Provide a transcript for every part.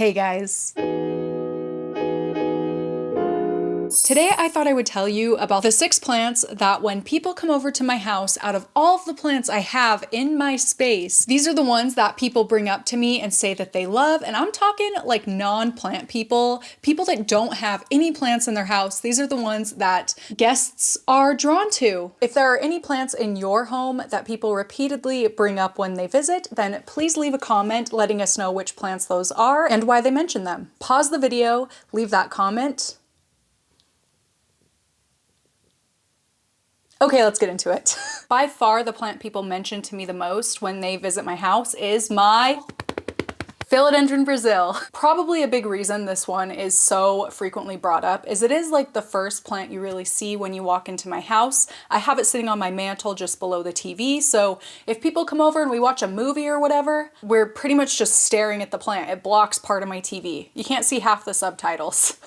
Hey guys. Today I thought I would tell you about the 6 plants that when people come over to my house, out of all of the plants I have in my space, these are the ones that people bring up to me and say that they love. And I'm talking like non-plant people, people that don't have any plants in their house. These are the ones that guests are drawn to. If there are any plants in your home that people repeatedly bring up when they visit, then please leave a comment letting us know which plants those are and why they mention them. Pause the video, leave that comment. Okay, let's get into it. By far, the plant people mention to me the most when they visit my house is my Philodendron Brazil. Probably a big reason this one is so frequently brought up is it is like the first plant you really see when you walk into my house. I have it sitting on my mantle just below the TV, so if people come over and we watch a movie or whatever, we're pretty much just staring at the plant. It blocks part of my TV. You can't see half the subtitles.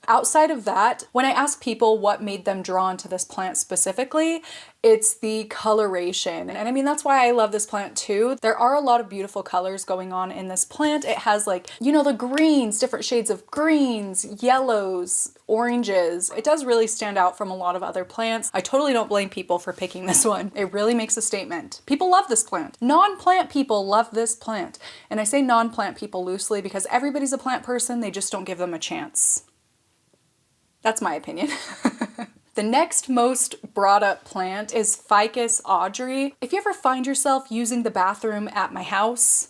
Outside of that, when I ask people what made them drawn to this plant specifically, it's the coloration. And I mean, that's why I love this plant too. There are a lot of beautiful colors going on in this plant. It has like, you know, the greens, different shades of greens, yellows, oranges. It does really stand out from a lot of other plants. I totally don't blame people for picking this one. It really makes a statement. People love this plant. Non-plant people love this plant. And I say non-plant people loosely because everybody's a plant person, they just don't give them a chance. That's my opinion. The next most brought up plant is Ficus Audrey. If you ever find yourself using the bathroom at my house,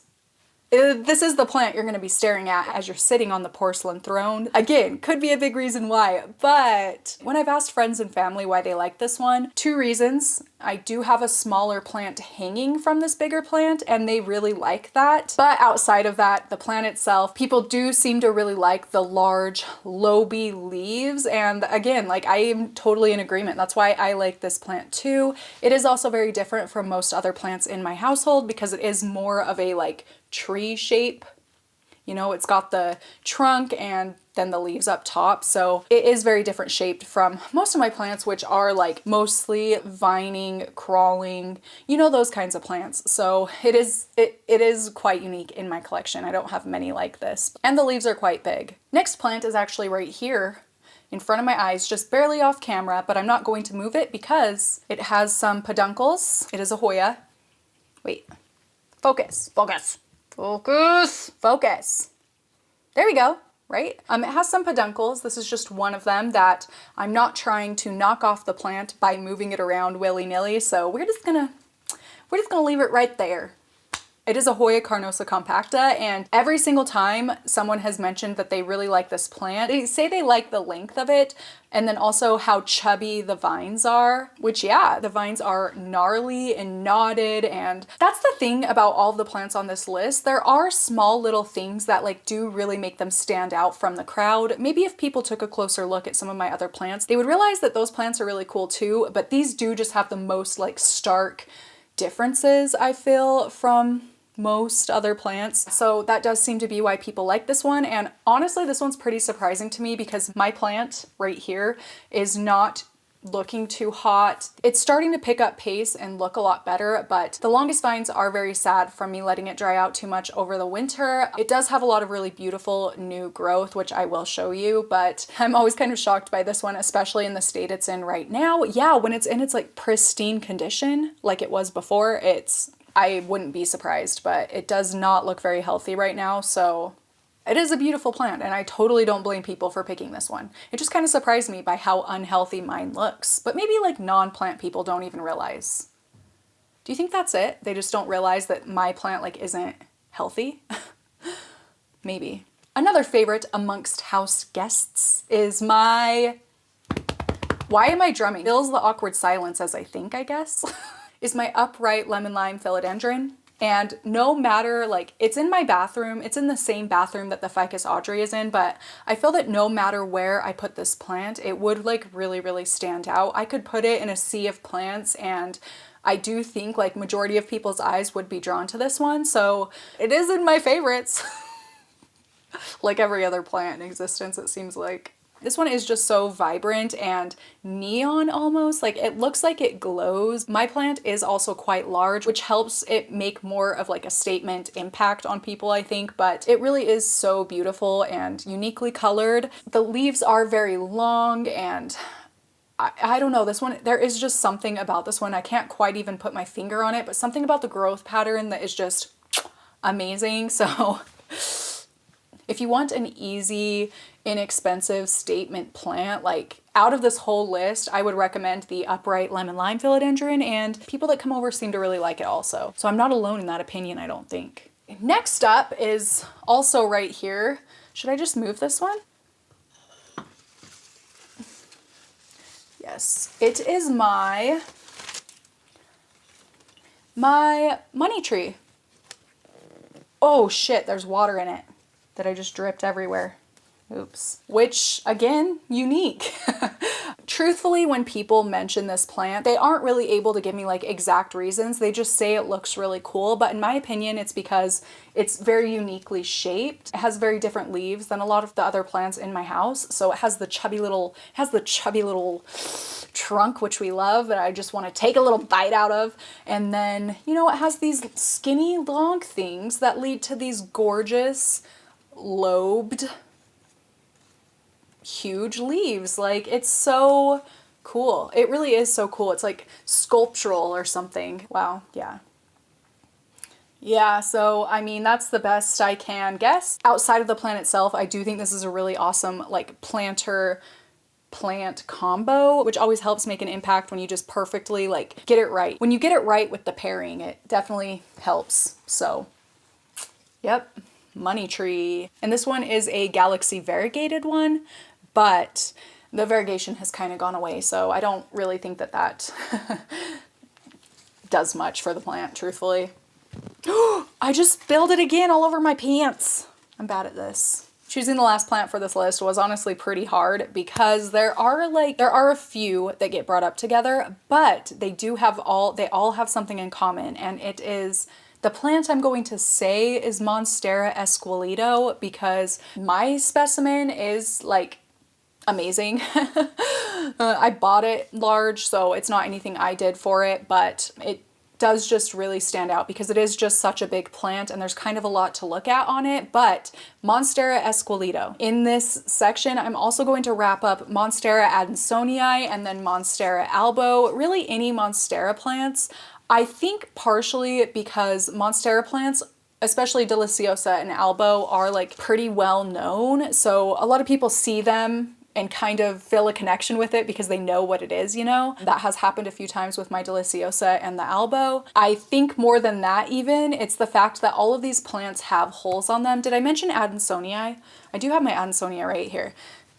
this is the plant you're going to be staring at as you're sitting on the porcelain throne. Again, could be a big reason why, but when I've asked friends and family why they like this one, 2 reasons. I do have a smaller plant hanging from this bigger plant and they really like that. But outside of that, the plant itself, people do seem to really like the large loby leaves. And again, like I am totally in agreement. That's why I like this plant too. It is also very different from most other plants in my household because it is more of a like tree shape. You know, it's got the trunk and then the leaves up top. So it is very different shaped from most of my plants, which are like mostly vining, crawling, you know, those kinds of plants. So it is quite unique in my collection. I don't have many like this. And the leaves are quite big. Next plant is actually right here in front of my eyes, just barely off camera, but I'm not going to move it because it has some peduncles. It is a Hoya. Wait, focus, focus. Focus! Focus. There we go, right? It has some peduncles. This is just one of them that I'm not trying to knock off the plant by moving it around willy-nilly, so we're just gonna leave it right there. It is a Hoya Carnosa compacta, and every single time someone has mentioned that they really like this plant, they say they like the length of it, and then also how chubby the vines are, which yeah, the vines are gnarly and knotted, and that's the thing about all of the plants on this list. There are small little things that like do really make them stand out from the crowd. Maybe if people took a closer look at some of my other plants, they would realize that those plants are really cool too, but these do just have the most like stark differences, I feel, from most other plants. So that does seem to be why people like this one. And honestly, this one's pretty surprising to me because my plant right here is not looking too hot. It's starting to pick up pace and look a lot better, but the longest vines are very sad from me letting it dry out too much over the winter. It does have a lot of really beautiful new growth, which I will show you, but I'm always kind of shocked by this one, especially in the state it's in right now. Yeah, when it's in its like pristine condition, like it was before, I wouldn't be surprised, but it does not look very healthy right now. So it is a beautiful plant and I totally don't blame people for picking this one. It just kind of surprised me by how unhealthy mine looks, but maybe like non-plant people don't even realize. Do you think that's it? They just don't realize that my plant like isn't healthy? Maybe. Another favorite amongst house guests is my, why am I drumming? Fills the awkward silence as I think, I guess. Is my upright lemon lime philodendron. And no matter, like, it's in my bathroom, it's in the same bathroom that the Ficus Audrey is in, but I feel that no matter where I put this plant, it would like really, really stand out. I could put it in a sea of plants and I do think like majority of people's eyes would be drawn to this one. So it is in my favorites. Like every other plant in existence, it seems like. This one is just so vibrant and neon almost, like it looks like it glows. My plant is also quite large, which helps it make more of like a statement impact on people, I think, but it really is so beautiful and uniquely colored. The leaves are very long and I don't know, this one, there is just something about this one. I can't quite even put my finger on it, but something about the growth pattern that is just amazing. So if you want an easy, inexpensive statement plant, like out of this whole list, I would recommend the upright lemon lime philodendron, and people that come over seem to really like it also. So I'm not alone in that opinion, I don't think. Next up is also right here. Should I just move this one? Yes, it is my money tree. Oh shit, there's water in it that I just dripped everywhere. Oops. Which, again, unique. Truthfully, when people mention this plant, they aren't really able to give me like exact reasons. They just say it looks really cool. But in my opinion, it's because it's very uniquely shaped. It has very different leaves than a lot of the other plants in my house. So it has the chubby little trunk, which we love, that I just want to take a little bite out of. And then, you know, it has these skinny long things that lead to these gorgeous lobed huge leaves. Like, it's so cool. It really is so cool. It's like sculptural or something. Wow. Yeah, so I mean, that's the best I can guess. Outside of the plant itself, I do think this is a really awesome like planter plant combo, which always helps make an impact when you just perfectly like get it right. When you get it right with the pairing, it definitely helps. So, yep, money tree. And this one is a galaxy variegated one, but the variegation has kind of gone away, so I don't really think that that does much for the plant, truthfully. I just spilled it again all over my pants. I'm bad at this. Choosing the last plant for this list was honestly pretty hard because there are a few that get brought up together, but they all have something in common, and it is the plant I'm going to say is Monstera esqueleto, because my specimen is like amazing. I bought it large, so it's not anything I did for it, but it does just really stand out because it is just such a big plant and there's kind of a lot to look at on it. But Monstera esqueleto. In this section, I'm also going to wrap up Monstera adansonii and then Monstera albo, really any Monstera plants. I think partially because Monstera plants, especially Deliciosa and Albo, are like pretty well known. So a lot of people see them and kind of feel a connection with it because they know what it is, you know? That has happened a few times with my Deliciosa and the Albo. I think more than that even, it's the fact that all of these plants have holes on them. Did I mention adansonii? I do have my adansonii right here.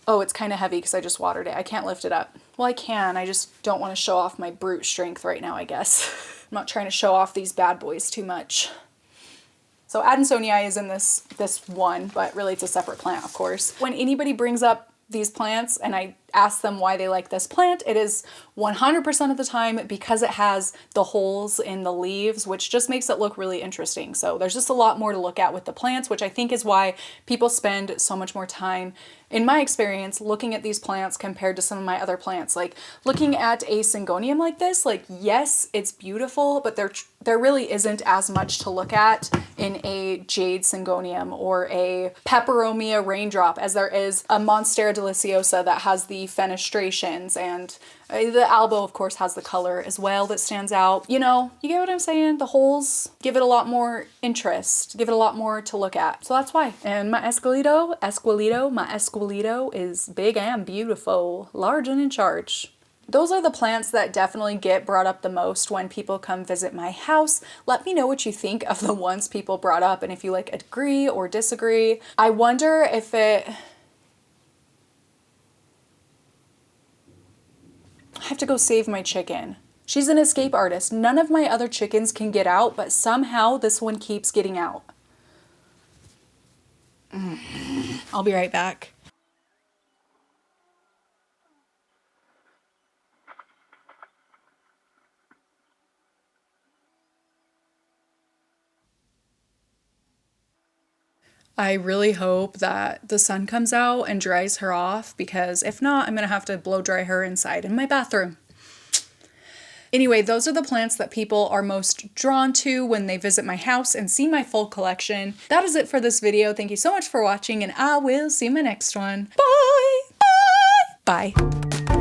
Oh, it's kind of heavy because I just watered it. I can't lift it up. Well, I can, I just don't want to show off my brute strength right now, I guess. I'm not trying to show off these bad boys too much. So adansonii is in this one, but really it's a separate plant, of course. When anybody brings up these plants and I ask them why they like this plant, it is 100% of the time because it has the holes in the leaves, which just makes it look really interesting. So there's just a lot more to look at with the plants, which I think is why people spend so much more time, in my experience, looking at these plants compared to some of my other plants. Like looking at a syngonium like this, like yes, it's beautiful, but there really isn't as much to look at in a jade syngonium or a peperomia raindrop as there is a Monstera deliciosa that has the fenestrations, and the albo of course has the color as well that stands out. You know, you get what I'm saying? The holes give it a lot more interest, give it a lot more to look at. So that's why. And my esqueleto is big and beautiful, large and in charge. Those are the plants that definitely get brought up the most when people come visit my house. Let me know what you think of the ones people brought up and if you like agree or disagree. I wonder if I have to go save my chicken. She's an escape artist. None of my other chickens can get out, but somehow this one keeps getting out. I'll be right back. I really hope that the sun comes out and dries her off, because if not, I'm gonna have to blow dry her inside in my bathroom. Anyway, those are the plants that people are most drawn to when they visit my house and see my full collection. That is it for this video. Thank you so much for watching, and I will see you in my next one. Bye! Bye! Bye!